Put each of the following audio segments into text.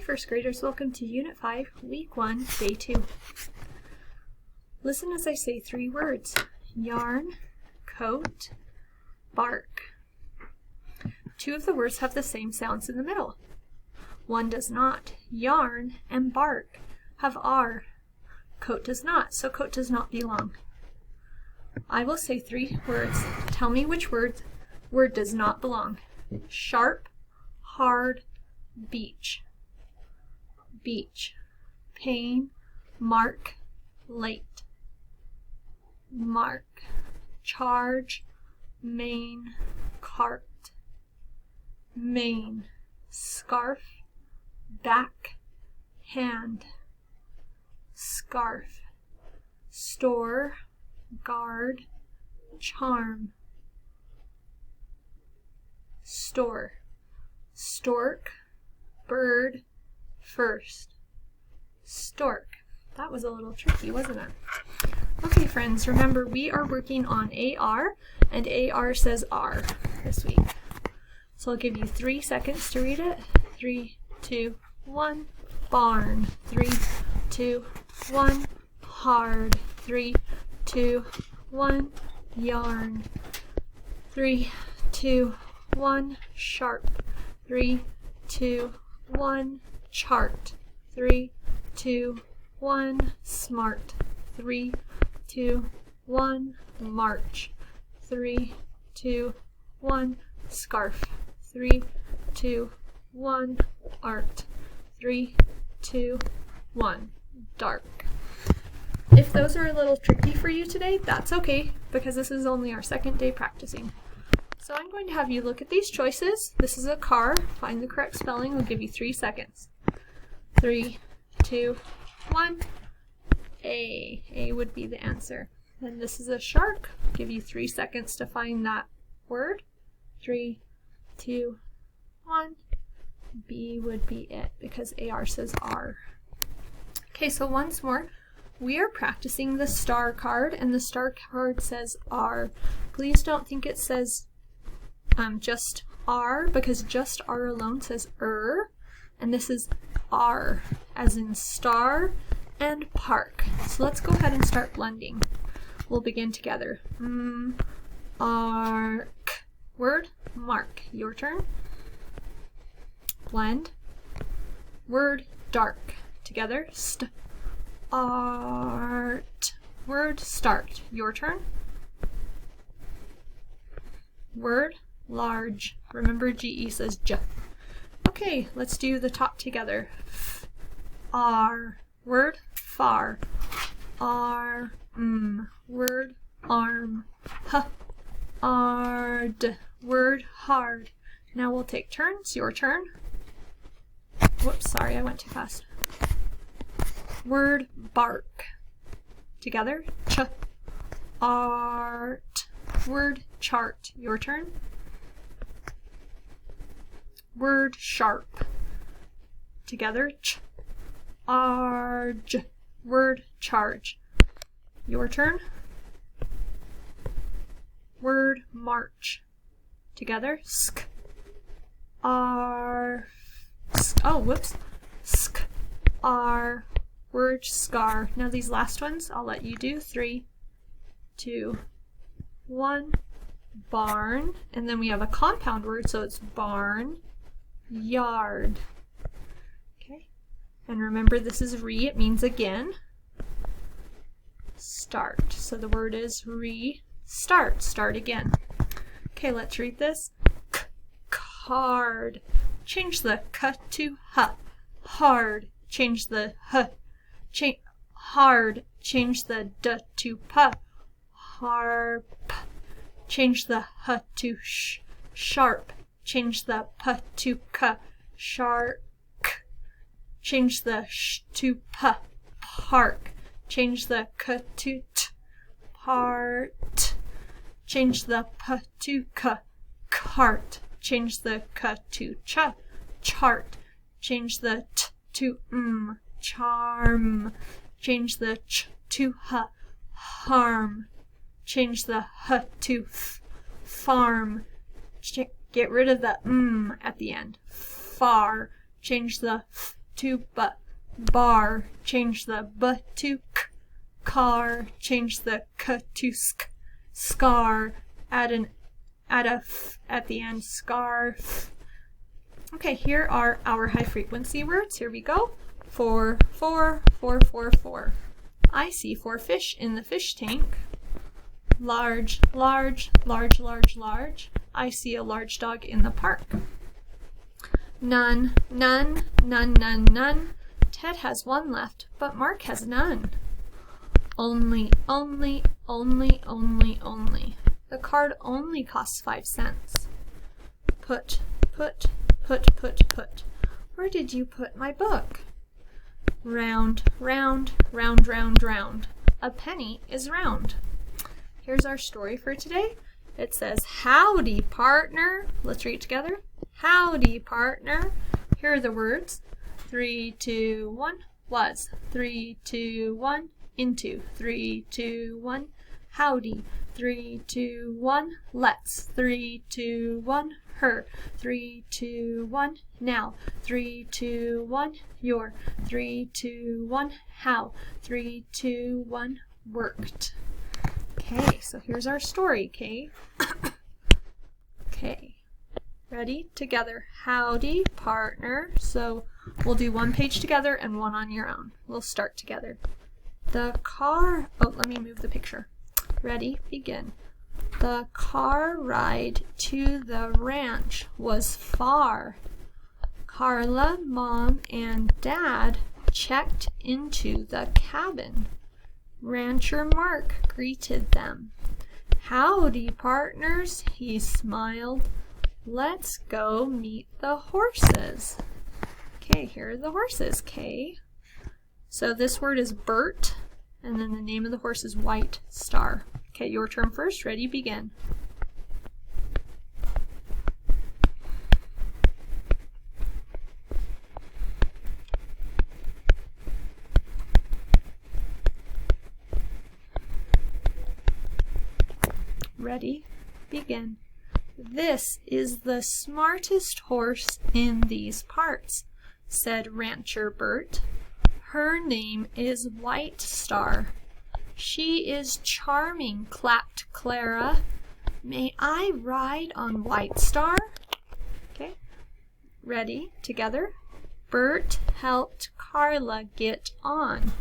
first graders, welcome to Unit 5, Week 1, Day 2. Listen as I say 3 words: yarn, coat, bark. 2 of the words have the same sounds in the middle. 1 does not. Yarn and bark have R. Coat does not, so coat does not belong. I will say 3 words. Tell me which word does not belong. Sharp, hard, beach. Beach. Pain, mark, late. Mark. Charge, main, cart. Main. Scarf, back, hand. Scarf. Store, guard, charm. Store. Stork, bird, first. Stork. That was a little tricky, wasn't it? Okay, friends, remember we are working on AR, and AR says R this week. So I'll give you 3 seconds to read it. 3, 2, 1. Barn. 3, 2, 1. Hard. 3, 2, 1. Yarn. 3, 2, 1. Sharp. 3, 2, 1. Chart. 3, 2, 1. Smart. 3, 2, 1. March. 3, 2, 1. Scarf. 3, 2, 1. Art. 3, 2, 1. Dark. If those are a little tricky for you today, that's okay, because this is only our 2nd day practicing. So I'm going to have you look at these choices. This is a car. Find the correct spelling. We'll give you 3 seconds. 3, 2, 1. A. A would be the answer. Then this is a shark. I'll give you 3 seconds to find that word. 3, 2, 1. B would be it, because AR says R. Okay, so once more, we are practicing the star card, and the star card says R. Please don't think it says just R, because just R alone says and this is R, as in star and park. So let's go ahead and start blending. We'll begin together. Ark. Word, mark. Your turn. Blend. Word, dark. Together. Art. Word, start. Your turn. Word, large. Remember GE says J. Okay, let's do the top together. R. Word, far. Word, arm. Ard. Word, hard. Now we'll take turns. Your turn. Whoops, sorry, I went too fast. Word, bark. Together. Art. Word, chart. Your turn. Word, sharp. Together. Arge. Word, charge. Your turn. Word, march. Together. Word, scar. Now these last ones I'll let you do. 3, 2, 1. Barn. And then we have a compound word, so it's barn, yard. Okay. And remember, this is it means again. Start. So the word is start. Start again. Okay, let's read this. Card. Change the k to h. Hard. Change the h. Hard. Change the d to p. Harp. Change the h to sh. Sharp. Change the p to k. Shark. Change the sh to p. Park. Change the k to t. Part. Change the p to k. Cart. Change the k to ch. Chart. Change the t to charm. Change the ch to h. Harm. Change the h to farm. Get rid of the at the end. Far. Change the f to b. Bar, change the b to k. Car, change the k to sk. Scar, add a f at the end, scarf. Okay, here are our high frequency words. Here we go. 4, 4, 4, 4, 4. I see 4 fish in the fish tank. Large, large, large, large, large. I see a large dog in the park. None, none, none, none, none. Ted has 1 left, but Mark has none. Only, only, only, only, only. The card only costs 5 cents. Put, put, put, put, put. Where did you put my book? Round, round, round, round, round. A penny is round. Here's our story for today. It says, howdy, partner. Let's read it together. Howdy, partner. Here are the words. 3, 2, 1, was. 3, 2, 1, into. 3, 2, 1, howdy. 3, 2, 1, let's. 3, 2, 1, her. 3, 2, 1, now. 3, 2, 1, your. 3, 2, 1, how. 3, 2, 1, worked. Okay, so here's our story, okay? Okay, ready? Together. Howdy, partner. So we'll do 1 page together and 1 on your own. We'll start together. The car, oh, let me move the picture. Ready? Begin. The car ride to the ranch was far. Carla, Mom, and Dad checked into the cabin. Rancher Mark greeted them. Howdy, partners, he smiled. Let's go meet the horses. Okay, here are the horses, okay? So this word is Bert, and then the name of the horse is White Star. Okay, your turn first. Ready, begin. Ready, begin. This is the smartest horse in these parts, said Rancher Bert. Her name is White Star. She is charming, clapped Clara. May I ride on White Star? Okay, ready, together. Bert helped Carla get on.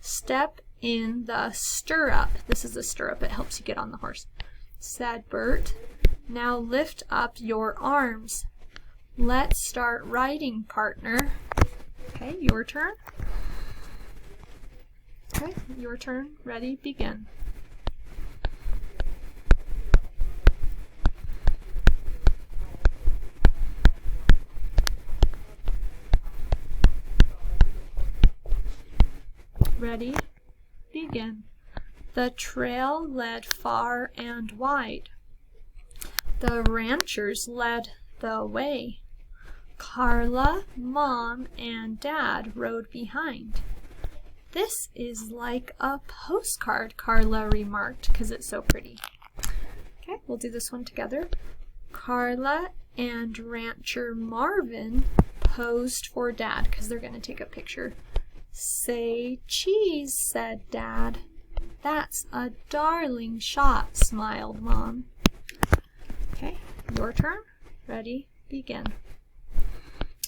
Step in the stirrup. This is a stirrup, it helps you get on the horse. Said Bert. Now lift up your arms. Let's start riding, partner. Okay, your turn. Okay, your turn. Ready, begin. Ready, begin. The trail led far and wide. The ranchers led the way. Carla, Mom, and Dad rode behind. This is like a postcard, Carla remarked, because it's so pretty. Okay, we'll do this one together. Carla and Rancher Marvin posed for Dad, because they're going to take a picture. Say cheese, said Dad. That's a darling shot, smiled Mom. Okay, your turn. Ready, begin.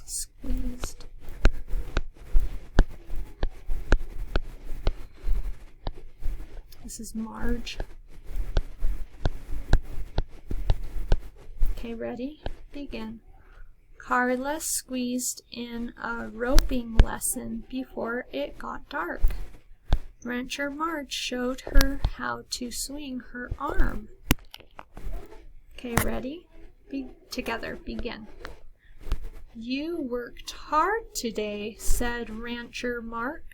Squeezed. This is Marge. Okay, ready, begin. Carla squeezed in a roping lesson before it got dark. Rancher Marge showed her how to swing her arm. Okay, ready? Together, begin. You worked hard today, said Rancher Mark.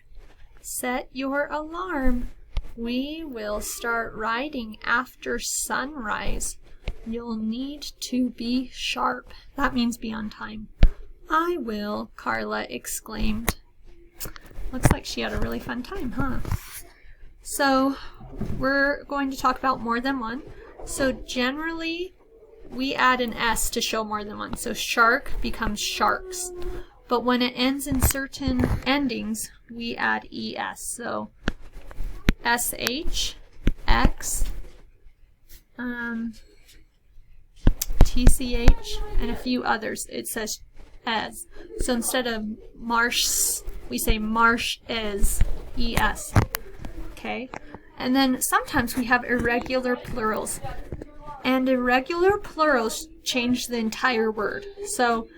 Set your alarm. We will start riding after sunrise. You'll need to be sharp. That means be on time. I will, Carla exclaimed. Looks like she had a really fun time, huh? So we're going to talk about more than one. So generally, we add an S to show more than one. So shark becomes sharks. but when it ends in certain endings, we add ES. So SH, X, TCH, and a few others. It says as. So instead of marsh, we say marsh is, ES. Okay? And then sometimes we have irregular plurals. And irregular plurals change the entire word. So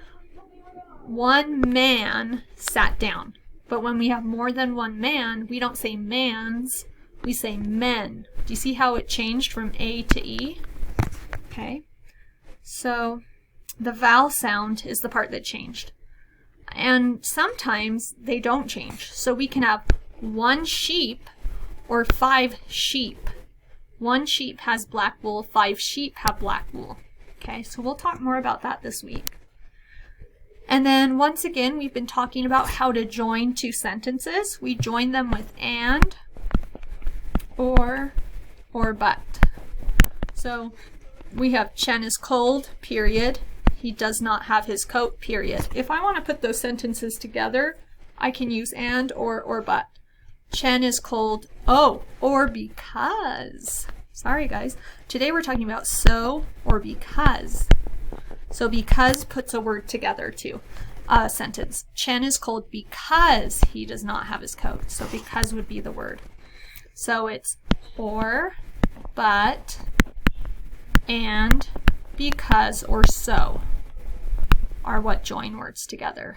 one man sat down. But when we have more than one man, we don't say mans, we say men. Do you see how it changed from A to E? Okay. So the vowel sound is the part that changed. And sometimes they don't change. So we can have 1 sheep or 5 sheep. 1 sheep has black wool, 5 sheep have black wool. Okay, so we'll talk more about that this week. And then once again, we've been talking about how to join 2 sentences. We join them with and, or but. So we have Chen is cold, period. He does not have his coat, period. If I want to put those sentences together, I can use and, or but. Chen is cold, oh, or because. Sorry guys. Today we're talking about so or because. So because puts a word together to a sentence. Chen is cold because he does not have his coat. So because would be the word. So it's or, but, and, because, or so are what join words together.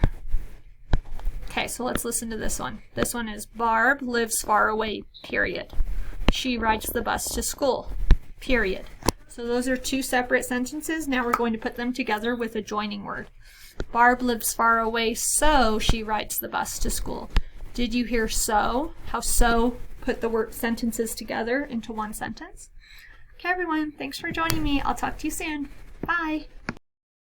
Okay, so let's listen to this one. This one is Barb lives far away, period. She rides the bus to school, period. So those are 2 separate sentences. Now we're going to put them together with a joining word. Barb lives far away, so she rides the bus to school. Did you hear so? How so put the word sentences together into one sentence? Okay, everyone, thanks for joining me. I'll talk to you soon. Bye.